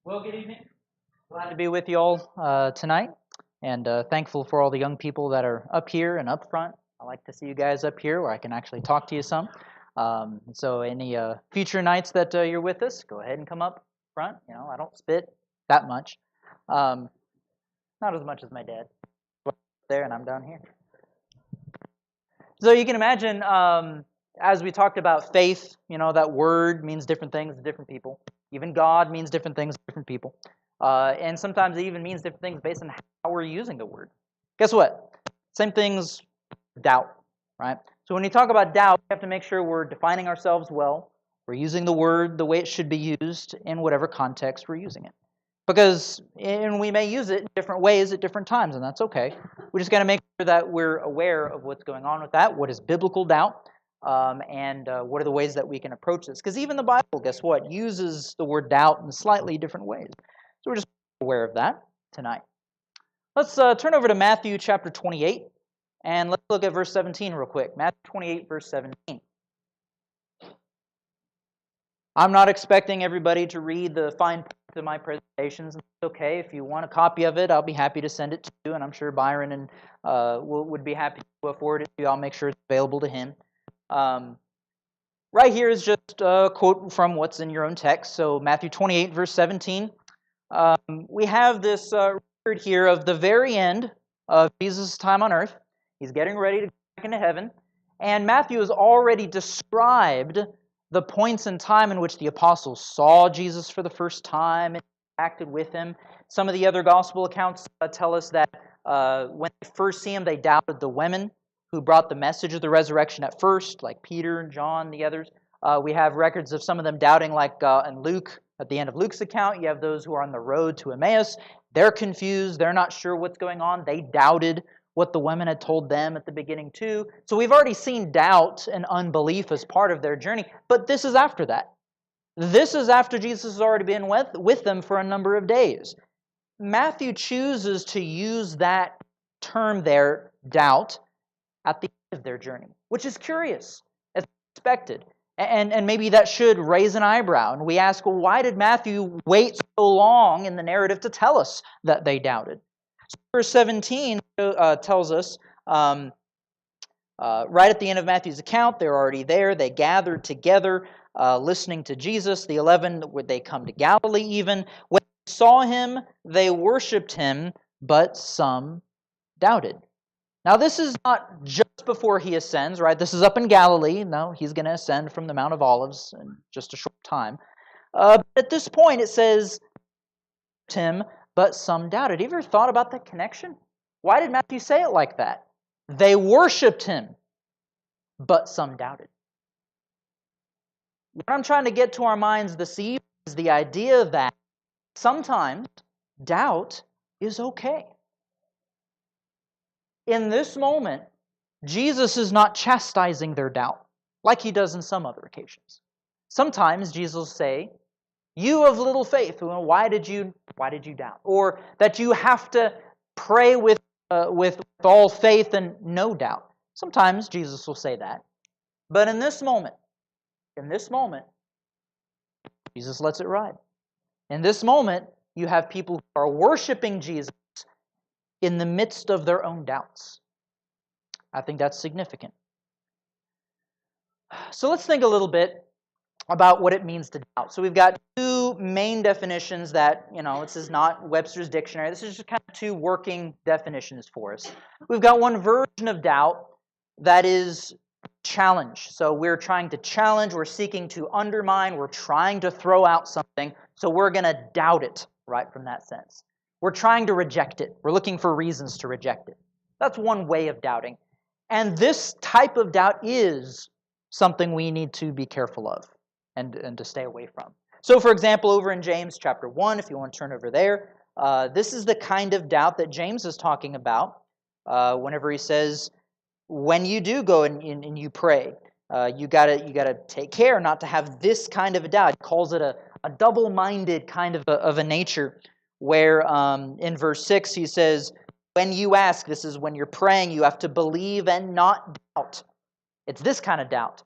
Well, good evening. Glad to be with you all tonight, and thankful for all the young people that are up here and up front. I like to see you guys up here where I can actually talk to you some. So any future nights that you're with us, go ahead and come up front. You know, I don't spit that much. Um, not as much as my dad. There, and I'm down here. So you can imagine, as we talked about faith, you know, that word means different things to different people. Even God means different things to different people. And sometimes it even means different things based on how we're using the word. Guess what? Same things, doubt, right? So when we talk about doubt, we have to make sure we're defining ourselves well. We're using the word the way it should be used in whatever context we're using it. Because we may use it in different ways at different times, and that's okay. We just got to make sure that we're aware of what's going on with that, what is biblical doubt, and what are the ways that we can approach this. Because even the Bible, guess what, uses the word doubt in slightly different ways. So we're just aware of that tonight. Let's turn over to Matthew chapter 28, and let's look at verse 17 real quick. Matthew 28, verse 17. I'm not expecting everybody to read the fine print of my presentations. It's okay. If you want a copy of it, I'll be happy to send it to you, and I'm sure Byron and would be happy to forward it to you. I'll make sure it's available to him. Right here is just a quote from what's in your own text. So Matthew 28, verse 17. We have this record here of the very end of Jesus' time on earth. He's getting ready to go back into heaven. And Matthew has already described the points in time in which the apostles saw Jesus for the first time and interacted with him. Some of the other gospel accounts tell us that when they first see him, they doubted the women who brought the message of the resurrection at first, like Peter and John and the others. We have records of some of them doubting, like in Luke, at the end of Luke's account, you have those who are on the road to Emmaus. They're confused. They're not sure what's going on. They doubted what the women had told them at the beginning too. So we've already seen doubt and unbelief as part of their journey, but this is after that. This is after Jesus has already been with them for a number of days. Matthew chooses to use that term there, doubt, at the end of their journey, which is curious, as expected. And maybe that should raise an eyebrow. And we ask, well, why did Matthew wait so long in the narrative to tell us that they doubted? So verse 17 tells us, right at the end of Matthew's account, they're already there. They gathered together, listening to Jesus. The 11, they come to Galilee even. When they saw him, they worshipped him, but some doubted. Now, this is not just before he ascends, right? This is up in Galilee. No, he's going to ascend from the Mount of Olives in just a short time. But at this point, it says, him, but some doubted. Have you ever thought about that connection? Why did Matthew say it like that? They worshipped him, but some doubted. What I'm trying to get to our minds this evening is the idea that sometimes doubt is okay. In this moment, Jesus is not chastising their doubt like he does in some other occasions. Sometimes Jesus will say, "You of little faith, why did you doubt?" Or that you have to pray with all faith and no doubt. Sometimes Jesus will say that. But in this moment, Jesus lets it ride. In this moment, you have people who are worshiping Jesus in the midst of their own doubts. I think that's significant. So let's think a little bit about what it means to doubt. So we've got two main definitions that, this is not Webster's dictionary. This is just kind of two working definitions for us. We've got one version of doubt that is challenge. So we're trying to challenge, we're seeking to undermine, we're trying to throw out something, so we're going to doubt it, right, from that sense. We're trying to reject it. We're looking for reasons to reject it. That's one way of doubting. And this type of doubt is something we need to be careful of and to stay away from. So, for example, over in James chapter 1, if you want to turn over there, this is the kind of doubt that James is talking about whenever he says, when you do go and you pray, you gotta take care not to have this kind of a doubt. He calls it a double-minded kind of a nature, where in verse 6 he says, when you ask, this is when you're praying, you have to believe and not doubt. It's this kind of doubt.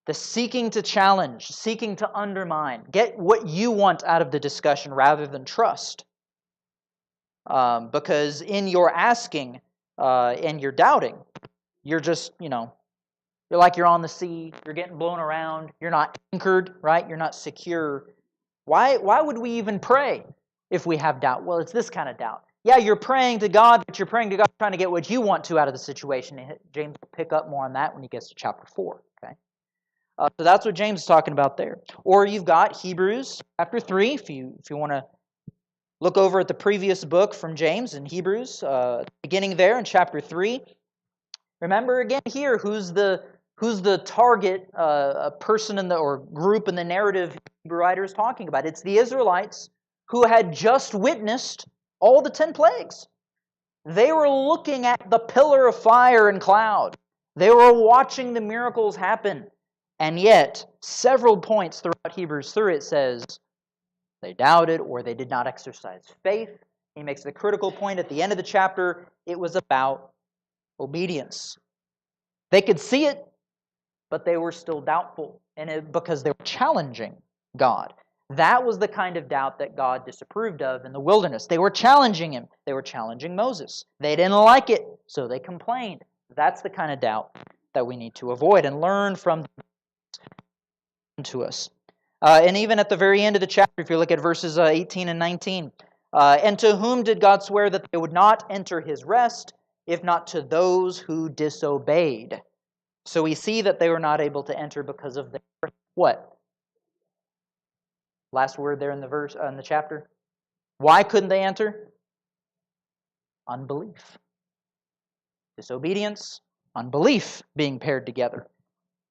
The seeking to challenge, seeking to undermine, get what you want out of the discussion rather than trust. Because in your asking and your doubting, you're just, you're like you're on the sea, you're getting blown around, you're not anchored, right? You're not secure. Why would we even pray if we have doubt? Well, it's this kind of doubt. Yeah, you're praying to God, but you're praying to God trying to get what you want to out of the situation. James will pick up more on that when he gets to chapter 4. Okay, so that's what James is talking about there. Or you've got Hebrews chapter 3, if you want to look over at the previous book from James in Hebrews, beginning there in chapter 3. Remember again here who's the target person or group in the narrative Hebrew writer is talking about. It's the Israelites who had just witnessed all the 10 plagues. They were looking at the pillar of fire and cloud. They were watching the miracles happen. And yet, several points throughout Hebrews 3, it says they doubted or they did not exercise faith. He makes the critical point at the end of the chapter. It was about obedience. They could see it, but they were still doubtful because they were challenging God. That was the kind of doubt that God disapproved of in the wilderness. They were challenging Him. They were challenging Moses. They didn't like it, so they complained. That's the kind of doubt that we need to avoid and learn from to us. And even at the very end of the chapter, if you look at verses 18 and 19, and to whom did God swear that they would not enter His rest, if not to those who disobeyed? So we see that they were not able to enter because of their what? Last word there in the chapter. Why couldn't they enter? Unbelief. Disobedience, unbelief being paired together.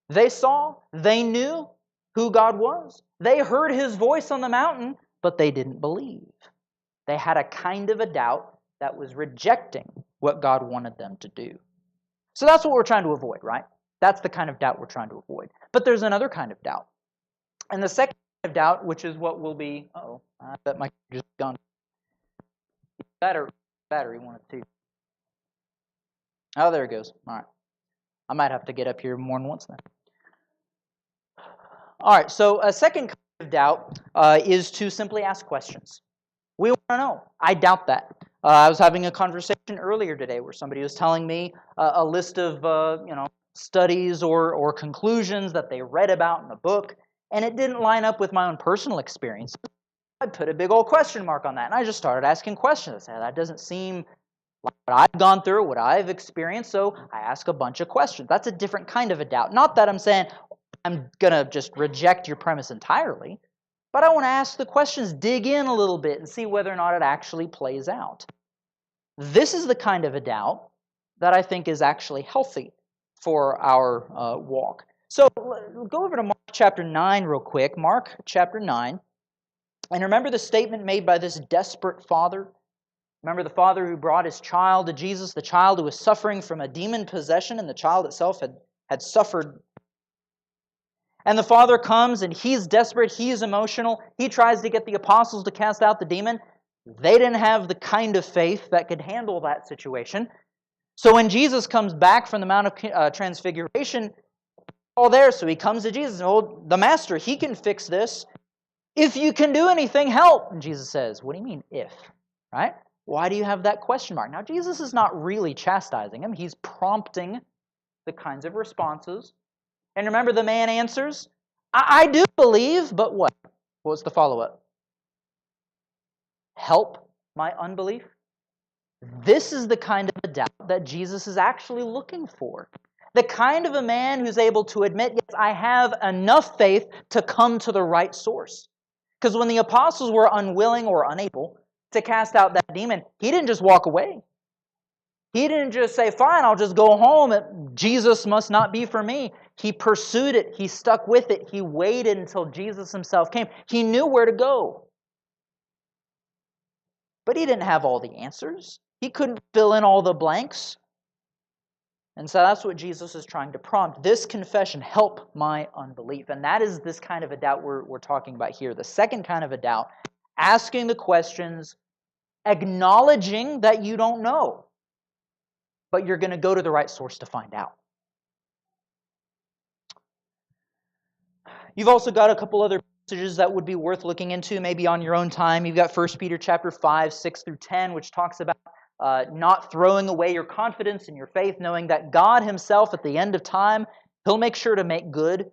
They saw, they knew who God was. They heard His voice on the mountain, but they didn't believe. They had a kind of a doubt that was rejecting what God wanted them to do. So that's what we're trying to avoid, right? That's the kind of doubt we're trying to avoid. But there's another kind of doubt. And the second kind of doubt, which is what will be, I bet my just gone. Battery 1 and 2. Oh, there it goes. All right. I might have to get up here more than once then. All right, so a second kind of doubt is to simply ask questions. We want to know. I doubt that. I was having a conversation earlier today where somebody was telling me a list of studies or conclusions that they read about in a book, and it didn't line up with my own personal experience. I put a big old question mark on that, and I just started asking questions. I said, that doesn't seem like what I've gone through, what I've experienced, so I ask a bunch of questions. That's a different kind of a doubt. Not that I'm saying I'm going to just reject your premise entirely, but I want to ask the questions, dig in a little bit, and see whether or not it actually plays out. This is the kind of a doubt that I think is actually healthy for our walk. So go over to Mark chapter 9 real quick. Mark chapter 9. And remember the statement made by this desperate father? Remember the father who brought his child to Jesus, the child who was suffering from a demon possession, and the child itself had suffered. And the father comes, and he's desperate, he's emotional. He tries to get the apostles to cast out the demon. They didn't have the kind of faith that could handle that situation. So when Jesus comes back from the Mount of Transfiguration, all there, so he comes to Jesus, and the Master, he can fix this. If you can do anything, help. And Jesus says, what do you mean, if? Right? Why do you have that question mark? Now, Jesus is not really chastising him. He's prompting the kinds of responses. And remember, the man answers, I do believe, but what? What's the follow-up? Help my unbelief? This is the kind of a doubt that Jesus is actually looking for. The kind of a man who's able to admit, yes, I have enough faith to come to the right source. Because when the apostles were unwilling or unable to cast out that demon, he didn't just walk away. He didn't just say, fine, I'll just go home. Jesus must not be for me. He pursued it. He stuck with it. He waited until Jesus himself came. He knew where to go. But he didn't have all the answers. He couldn't fill in all the blanks. And so that's what Jesus is trying to prompt. This confession, help my unbelief. And that is this kind of a doubt we're talking about here. The second kind of a doubt, asking the questions, acknowledging that you don't know, but you're going to go to the right source to find out. You've also got a couple other passages that would be worth looking into, maybe on your own time. You've got 1 Peter chapter 5, 6 through 10, which talks about not throwing away your confidence and your faith, knowing that God himself at the end of time, he'll make sure to make good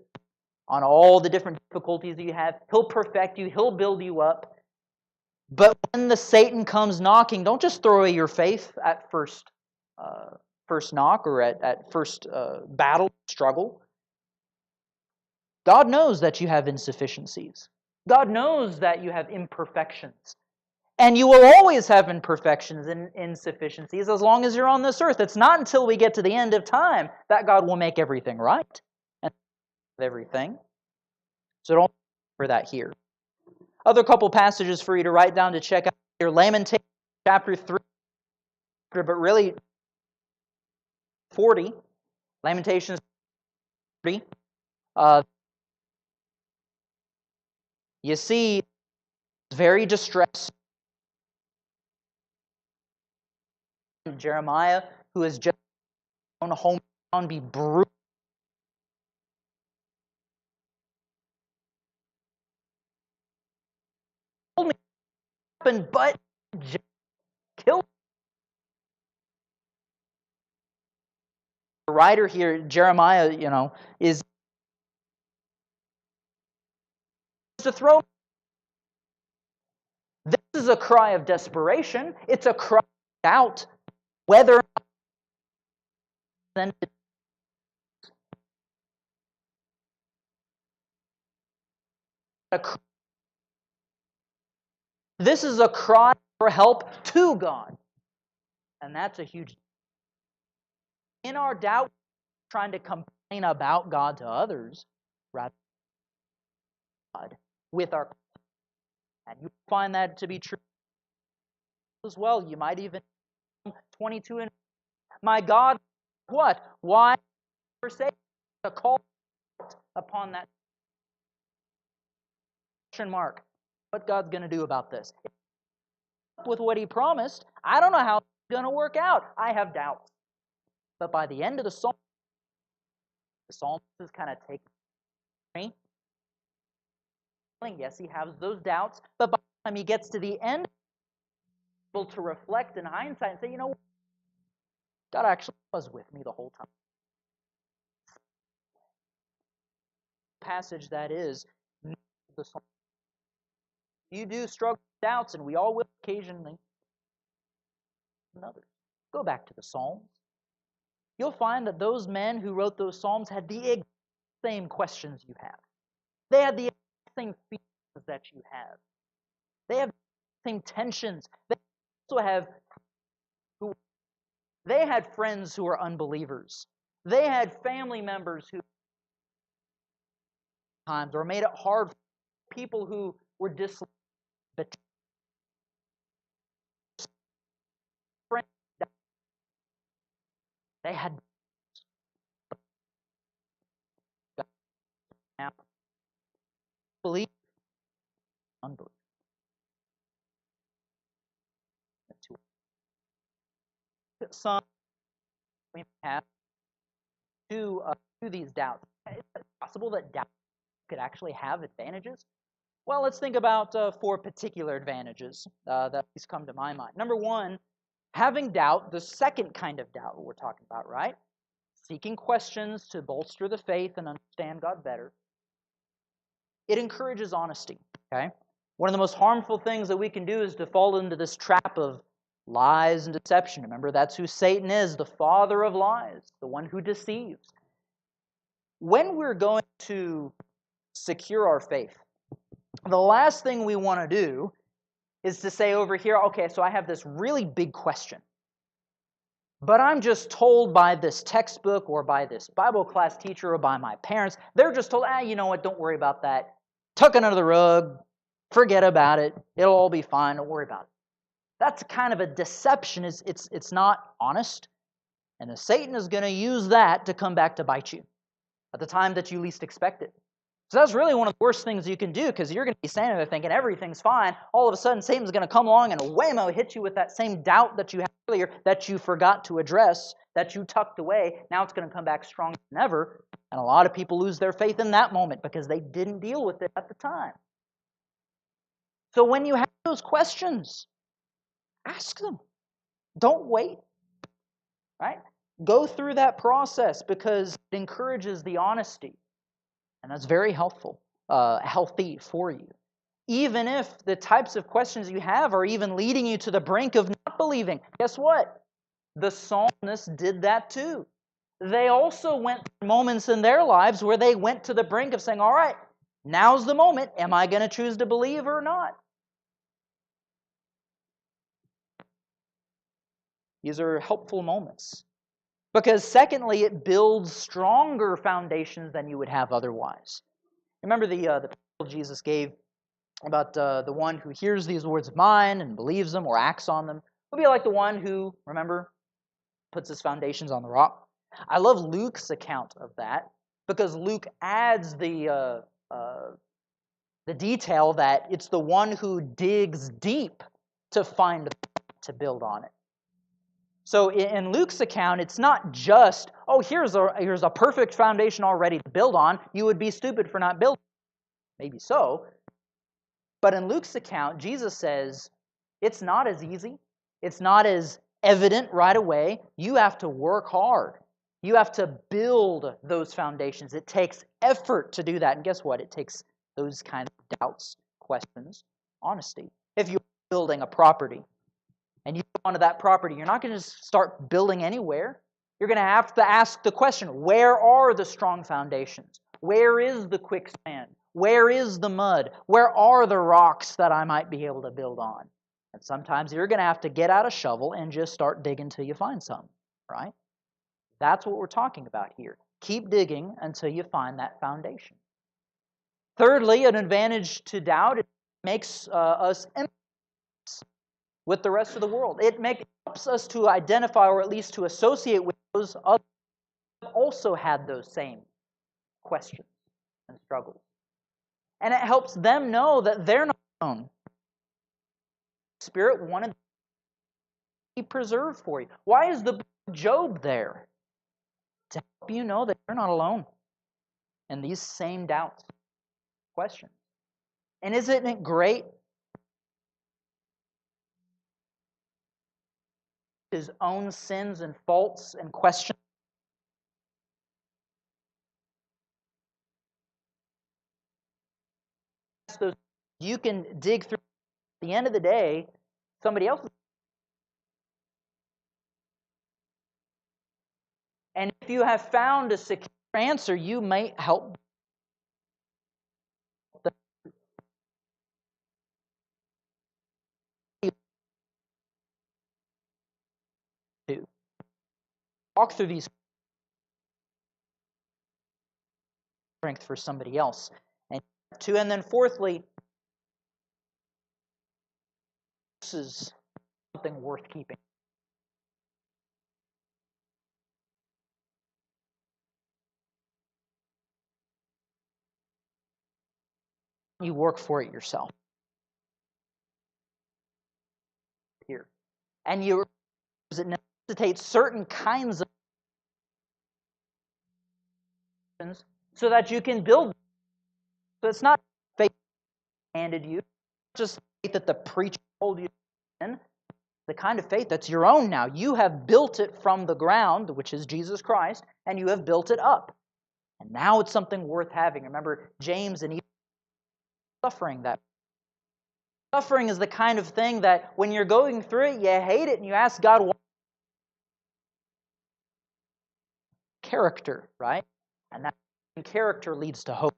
on all the different difficulties that you have. He'll perfect you. He'll build you up. But when the Satan comes knocking, don't just throw away your faith at first knock or at first battle, struggle. God knows that you have insufficiencies. God knows that you have imperfections. And you will always have imperfections and insufficiencies as long as you're on this earth. It's not until we get to the end of time that God will make everything right and everything. So don't remember that here. Other couple passages for you to write down to check out here. Lamentations chapter 3, but really 40. Lamentations 40. You see, very distressed Jeremiah, who has just own hometown be brutal. Told me what happened, but just killed. The writer here, Jeremiah, is to throw. This is a cry of desperation. It's a cry of doubt whether then this is a cry for help to God. And that's a huge. In our doubt, trying to complain about God to others, rather than God with our. And you find that to be true as well. You might even 22 and my God, what? Why forsake? A call upon that question mark. What God's going to do about this? With what He promised, I don't know how it's going to work out. I have doubts. But by the end of the psalmist is kind of taking me. Yes, he has those doubts, but by the time he gets to the end, he's able to reflect in hindsight and say, you know, God actually was with me the whole time. Passage that is the psalm. You do struggle with doubts, and we all will occasionally. Another. Go back to the Psalms. You'll find that those men who wrote those Psalms had the exact same questions you have. They had the exact same feelings that you have. They have the same tensions. They also have. They had friends who were unbelievers. They had family members who times or made it hard for people who were disliked. They had belief, unbelief. Some we have to these doubts. Is it possible that doubt could actually have advantages? Well, let's think about 4 particular advantages that always come to my mind. Number one, having doubt, the second kind of doubt we're talking about, right? Seeking questions to bolster the faith and understand God better. It encourages honesty, okay? One of the most harmful things that we can do is to fall into this trap of lies and deception. Remember, that's who Satan is, the father of lies, the one who deceives. When we're going to secure our faith, the last thing we want to do is to say over here, okay, so I have this really big question, but I'm just told by this textbook or by this Bible class teacher or by my parents, they're just told, you know what, don't worry about that. Tuck it under the rug, forget about it, it'll all be fine, don't worry about it. That's kind of a deception. It's not honest, and Satan is going to use that to come back to bite you at the time that you least expect it. So that's really one of the worst things you can do, because you're going to be standing there thinking everything's fine. All of a sudden, Satan's going to come along and whammo, hit you with that same doubt that you had earlier that you forgot to address, that you tucked away. Now it's going to come back stronger than ever. And a lot of people lose their faith in that moment because they didn't deal with it at the time. So when you have those questions, ask them. Don't wait. Right? Go through that process, because it encourages the honesty. And that's very helpful, healthy for you. Even if the types of questions you have are even leading you to the brink of not believing, guess what? The psalmists did that too. They also went through moments in their lives where they went to the brink of saying, all right, now's the moment. Am I going to choose to believe or not? These are helpful moments. Because secondly, it builds stronger foundations than you would have otherwise. Remember the parable Jesus gave about the one who hears these words of mine and believes them or acts on them. He'll be like the one who, remember, puts his foundations on the rock. I love Luke's account of that, because Luke adds the detail that it's the one who digs deep to find to build on it. So in Luke's account, it's not just, oh, here's a perfect foundation already to build on. You would be stupid for not building. Maybe so. But in Luke's account, Jesus says, it's not as easy. It's not as evident right away. You have to work hard. You have to build those foundations. It takes effort to do that. And guess what? It takes those kind of doubts, questions, honesty. If you're building a property and you go onto that property, you're not going to just start building anywhere. You're going to have to ask the question, where are the strong foundations? Where is the quicksand? Where is the mud? Where are the rocks that I might be able to build on? And sometimes you're going to have to get out a shovel and just start digging until you find some, right? That's what we're talking about here. Keep digging until you find that foundation. Thirdly, an advantage to doubt, it makes us empathize with the rest of the world. It helps us to identify, or at least to associate with those others who also had those same questions and struggles. And it helps them know that they're not alone. Spirit wanted to be preserved for you. Why is the book of Job there? To help you know that you're not alone in these same doubts, questions. And isn't it great? His own sins and faults and questions. Those you can dig through. At the end of the day, somebody else. And if you have found a secure answer, you may help to walk through these strength for somebody else. And then fourthly, this is something worth keeping. You work for it yourself. Here. And it necessitates certain kinds of so that you can build. So it's not faith handed you, just faith that the preacher told you in. The kind of faith that's your own now. You have built it from the ground, which is Jesus Christ, and you have built it up. And now it's something worth having. Remember, James and even suffering that. Suffering is the kind of thing that when you're going through it, you hate it and you ask God why. Character, right? And that character leads to hope.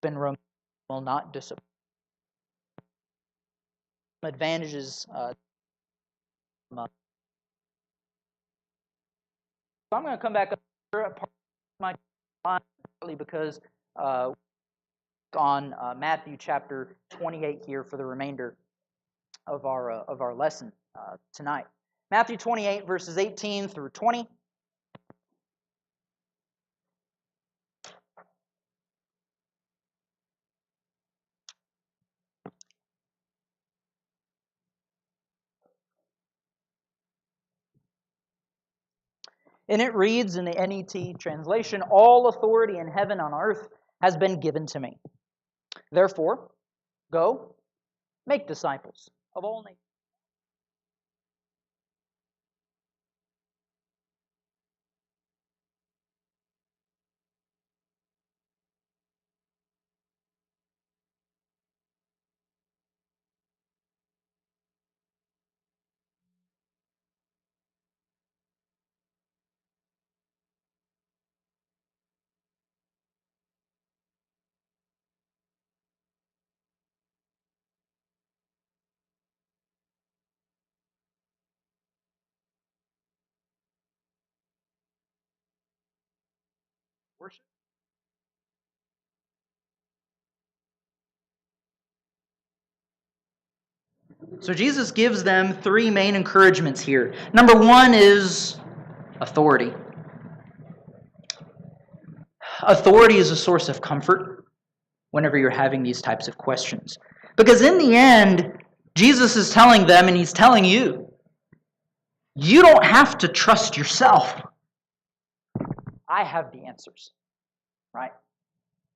And Rome will not disappoint. Advantages. So I'm going to come back up here at part of my time, partly because on Matthew chapter 28 here for the remainder of our lesson tonight. Matthew 28 verses 18 through 20. And it reads in the NET translation, "All authority in heaven and on earth has been given to me. Therefore, go, make disciples of all nations." Worship. So Jesus gives them three main encouragements here. Number one is authority. Authority is a source of comfort whenever you're having these types of questions. Because in the end, Jesus is telling them, and He's telling you, you don't have to trust yourself. I have the answers, right?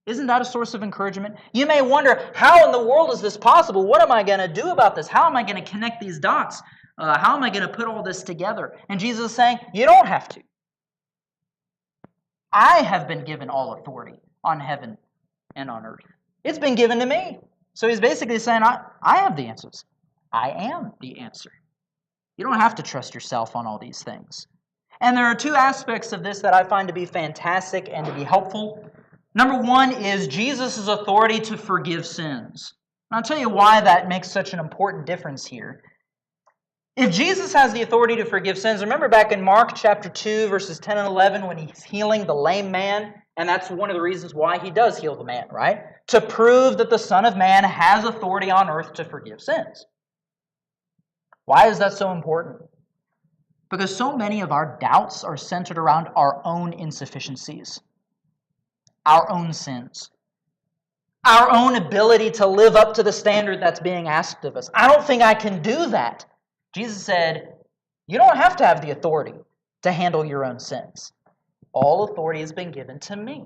Isn't that a source of encouragement? You may wonder, how in the world is this possible? What am I going to do about this? How am I going to connect these dots? How am I going to put all this together? And Jesus is saying, you don't have to. I have been given all authority on heaven and on earth. It's been given to me. So He's basically saying, I have the answers. I am the answer. You don't have to trust yourself on all these things. And there are two aspects of this that I find to be fantastic and to be helpful. Number one is Jesus' authority to forgive sins. And I'll tell you why that makes such an important difference here. If Jesus has the authority to forgive sins, remember back in Mark chapter 2, verses 10 and 11, when He's healing the lame man, and that's one of the reasons why He does heal the man, right? To prove that the Son of Man has authority on earth to forgive sins. Why is that so important? Because so many of our doubts are centered around our own insufficiencies, our own sins, our own ability to live up to the standard that's being asked of us. I don't think I can do that. Jesus said, you don't have to have the authority to handle your own sins. All authority has been given to me.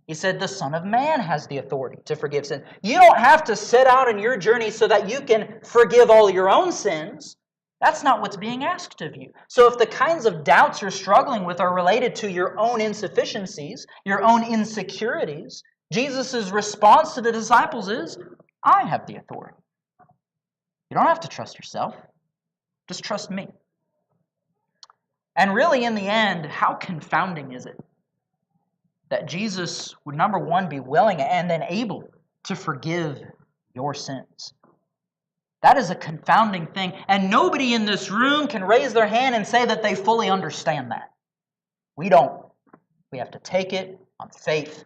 He said the Son of Man has the authority to forgive sins. You don't have to set out on your journey so that you can forgive all your own sins. That's not what's being asked of you. So if the kinds of doubts you're struggling with are related to your own insufficiencies, your own insecurities, Jesus' response to the disciples is, I have the authority. You don't have to trust yourself. Just trust me. And really, in the end, how confounding is it that Jesus would, number one, be willing and then able to forgive your sins? That is a confounding thing, and nobody in this room can raise their hand and say that they fully understand that. We don't. We have to take it on faith.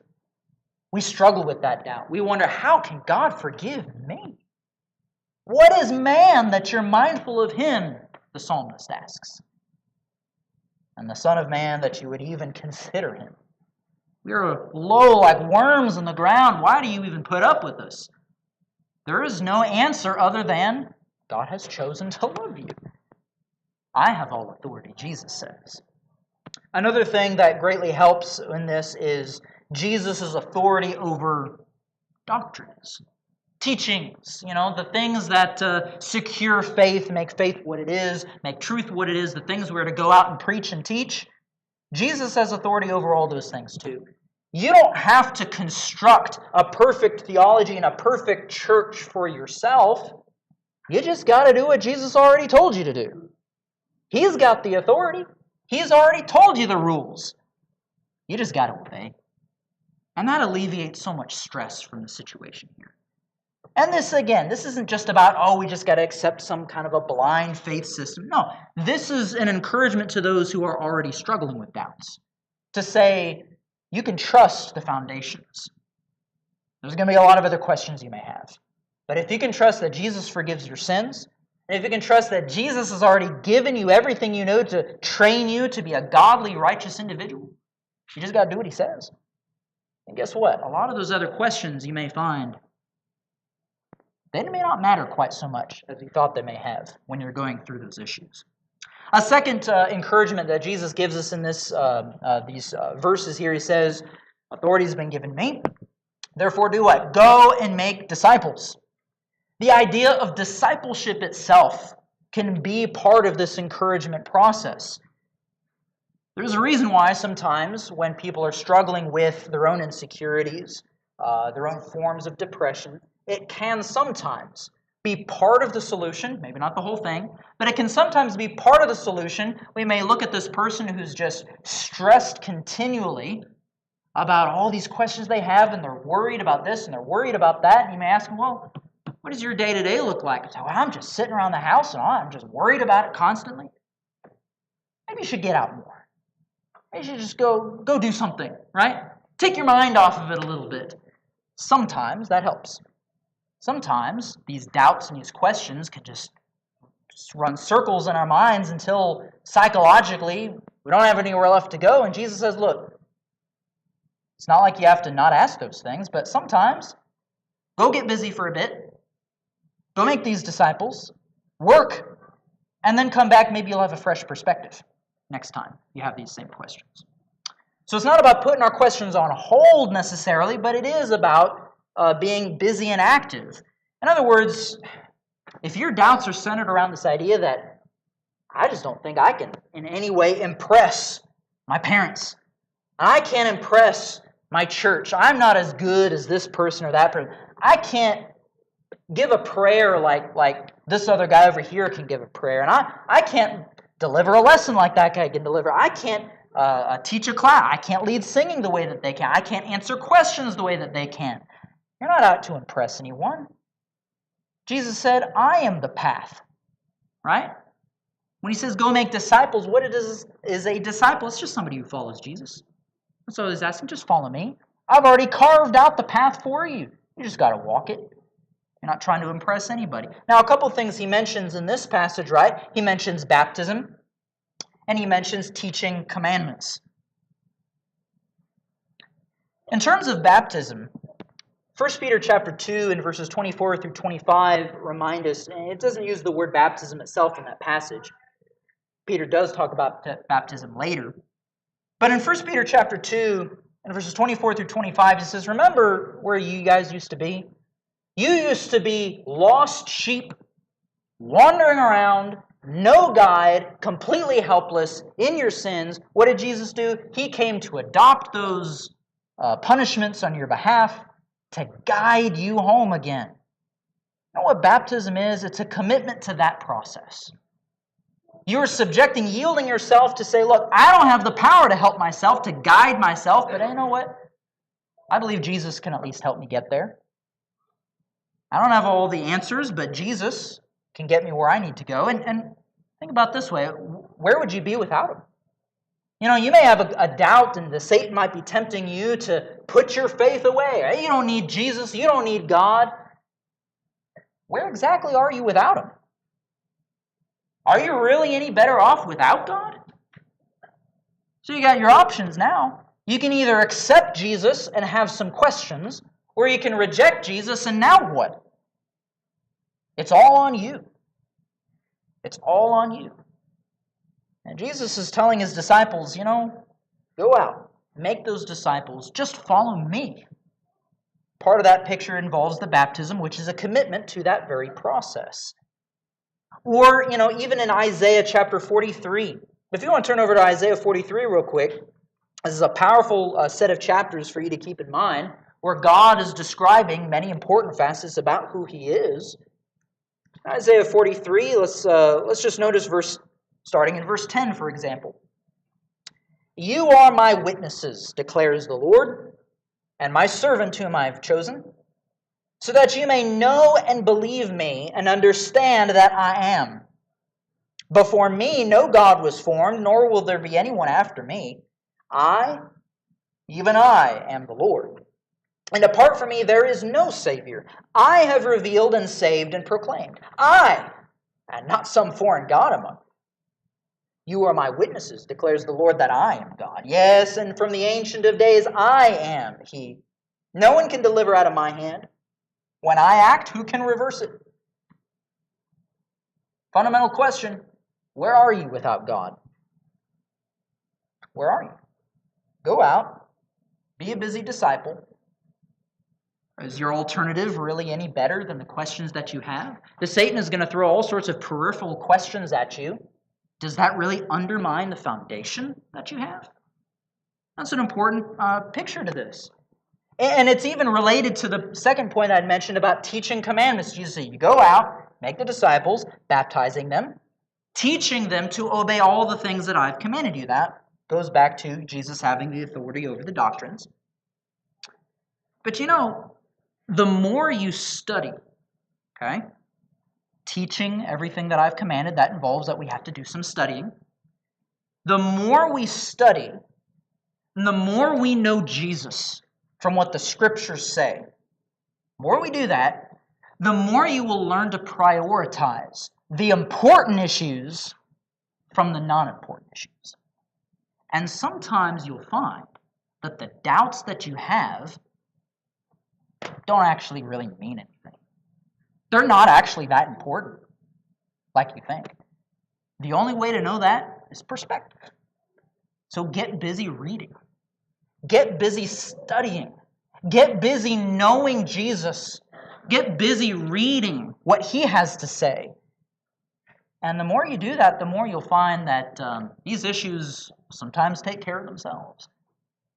We struggle with that doubt. We wonder, how can God forgive me? What is man that you're mindful of him? The psalmist asks. And the Son of Man that you would even consider him. We are low like worms on the ground. Why do you even put up with us? There is no answer other than God has chosen to love you. I have all authority, Jesus says. Another thing that greatly helps in this is Jesus' authority over doctrines, teachings, the things that secure faith, make faith what it is, make truth what it is, the things we're to go out and preach and teach. Jesus has authority over all those things too. You don't have to construct a perfect theology and a perfect church for yourself. You just got to do what Jesus already told you to do. He's got the authority. He's already told you the rules. You just got to obey. And that alleviates so much stress from the situation here. And this isn't just about, we just got to accept some kind of a blind faith system. No, this is an encouragement to those who are already struggling with doubts. To say, you can trust the foundations. There's going to be a lot of other questions you may have. But if you can trust that Jesus forgives your sins, and if you can trust that Jesus has already given you everything you know to train you to be a godly, righteous individual, you just got to do what He says. And guess what? A lot of those other questions you may find, they may not matter quite so much as you thought they may have when you're going through those issues. A second encouragement that Jesus gives us in these verses here, he says, authority has been given me. Therefore do what? Go and make disciples. The idea of discipleship itself can be part of this encouragement process. There's a reason why sometimes when people are struggling with their own insecurities, their own forms of depression, it can sometimes be part of the solution, maybe not the whole thing, but it can sometimes be part of the solution. We may look at this person who's just stressed continually about all these questions they have, and they're worried about this and they're worried about that, and you may ask them, well, what does your day-to-day look like? Say, well, I'm just sitting around the house and I'm just worried about it constantly. Maybe you should get out more. Maybe you should just go do something, right? Take your mind off of it a little bit. Sometimes that helps. Sometimes these doubts and these questions can just run circles in our minds until psychologically we don't have anywhere left to go. And Jesus says, look, it's not like you have to not ask those things, but sometimes go get busy for a bit. Go make these disciples. Work. And then come back. Maybe you'll have a fresh perspective next time you have these same questions. So it's not about putting our questions on hold necessarily, but it is about being busy and active. In other words, if your doubts are centered around this idea that I just don't think I can in any way impress my parents, I can't impress my church, I'm not as good as this person or that person, I can't give a prayer like this other guy over here can give a prayer, and I can't deliver a lesson like that guy can deliver. I can't teach a class. I can't lead singing the way that they can. I can't answer questions the way that they can. You're not out to impress anyone. Jesus said, I am the path. Right? When he says, go make disciples, what it is a disciple. It's just somebody who follows Jesus. So he's asking, just follow me. I've already carved out the path for you. You just got to walk it. You're not trying to impress anybody. Now, a couple things he mentions in this passage, right? He mentions baptism, and he mentions teaching commandments. In terms of baptism, 1 Peter chapter 2 and verses 24 through 25 remind us, and it doesn't use the word baptism itself in that passage. Peter does talk about baptism later. But in 1 Peter chapter 2 and verses 24 through 25, he says, remember where you guys used to be? You used to be lost sheep, wandering around, no guide, completely helpless in your sins. What did Jesus do? He came to adopt those punishments on your behalf to guide you home again. You know what baptism is? It's a commitment to that process. You are yielding yourself to say, look, I don't have the power to help myself, to guide myself, but you know what? I believe Jesus can at least help me get there. I don't have all the answers, but Jesus can get me where I need to go. And think about it this way. Where would you be without him? You know, you may have a doubt, and Satan might be tempting you to put your faith away. Right? You don't need Jesus. You don't need God. Where exactly are you without him? Are you really any better off without God? So you got your options now. You can either accept Jesus and have some questions, or you can reject Jesus, and now what? It's all on you. It's all on you. And Jesus is telling his disciples, you know, go out, make those disciples, just follow me. Part of that picture involves the baptism, which is a commitment to that very process. Or, you know, even in Isaiah chapter 43. If you want to turn over to Isaiah 43 real quick, this is a powerful set of chapters for you to keep in mind, where God is describing many important facets about who he is. Isaiah 43, let's just notice starting in verse 10, for example. You are my witnesses, declares the Lord, and my servant whom I have chosen, so that you may know and believe me and understand that I am. Before me no God was formed, nor will there be anyone after me. I, even I, am the Lord. And apart from me there is no Savior. I have revealed and saved and proclaimed. I, and not some foreign god among you. You are my witnesses, declares the Lord, that I am God. Yes, and from the Ancient of Days I am He. No one can deliver out of my hand. When I act, who can reverse it? Fundamental question. Where are you without God? Where are you? Go out. Be a busy disciple. Is your alternative really any better than the questions that you have? The Satan is going to throw all sorts of peripheral questions at you. Does that really undermine the foundation that you have? That's an important picture to this. And it's even related to the second point I'd mentioned about teaching commandments. You see, you go out, make the disciples, baptizing them, teaching them to obey all the things that I've commanded you. That goes back to Jesus having the authority over the doctrines. But you know, the more you study, okay, teaching everything that I've commanded, that involves that we have to do some studying. The more we study, and the more we know Jesus from what the Scriptures say, the more we do that, the more you will learn to prioritize the important issues from the non-important issues. And sometimes you'll find that the doubts that you have don't actually really mean anything. They're not actually that important like you think. The only way to know that is perspective. So get busy reading. Get busy studying. Get busy knowing Jesus. Get busy reading what He has to say. And the more you do that, the more you'll find that these issues sometimes take care of themselves.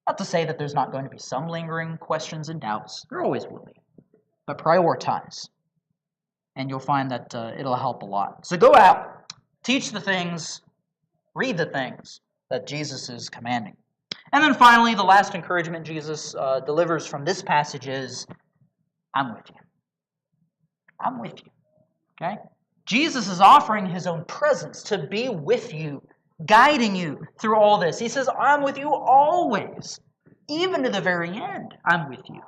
Not to say that there's not going to be some lingering questions and doubts. There always will be. But prioritize. And you'll find that it'll help a lot. So go out, teach the things, read the things that Jesus is commanding. And then finally, the last encouragement Jesus delivers from this passage is, I'm with you. I'm with you. Okay? Jesus is offering His own presence to be with you, guiding you through all this. He says, I'm with you always, even to the very end. I'm with you.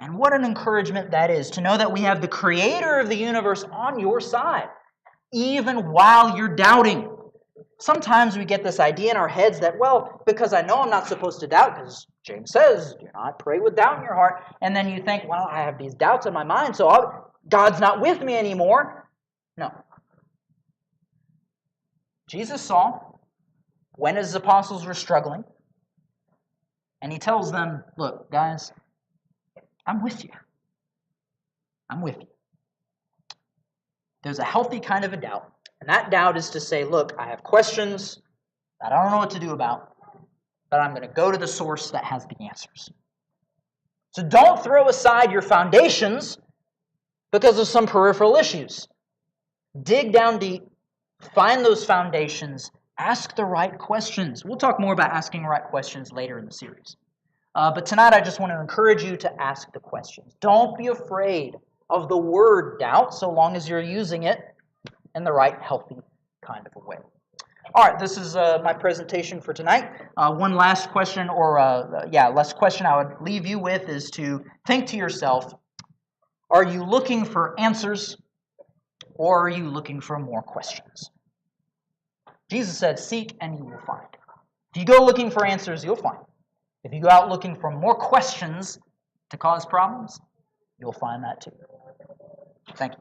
And what an encouragement that is, to know that we have the Creator of the universe on your side, even while you're doubting. Sometimes we get this idea in our heads that, well, because I know I'm not supposed to doubt, because James says, do not pray with doubt in your heart. And then you think, well, I have these doubts in my mind, so God's not with me anymore. No. Jesus saw when His apostles were struggling, and He tells them, look, guys, I'm with you. I'm with you. There's a healthy kind of a doubt. And that doubt is to say, look, I have questions that I don't know what to do about, but I'm going to go to the source that has the answers. So don't throw aside your foundations because of some peripheral issues. Dig down deep, find those foundations, ask the right questions. We'll talk more about asking the right questions later in the series. But tonight I just want to encourage you to ask the questions. Don't be afraid of the word doubt so long as you're using it in the right, healthy kind of a way. All right, this is my presentation for tonight. One last question, last question I would leave you with is to think to yourself, are you looking for answers or are you looking for more questions? Jesus said, seek and you will find. If you go looking for answers, you'll find. If you go out looking for more questions to cause problems, you'll find that too. Thank you.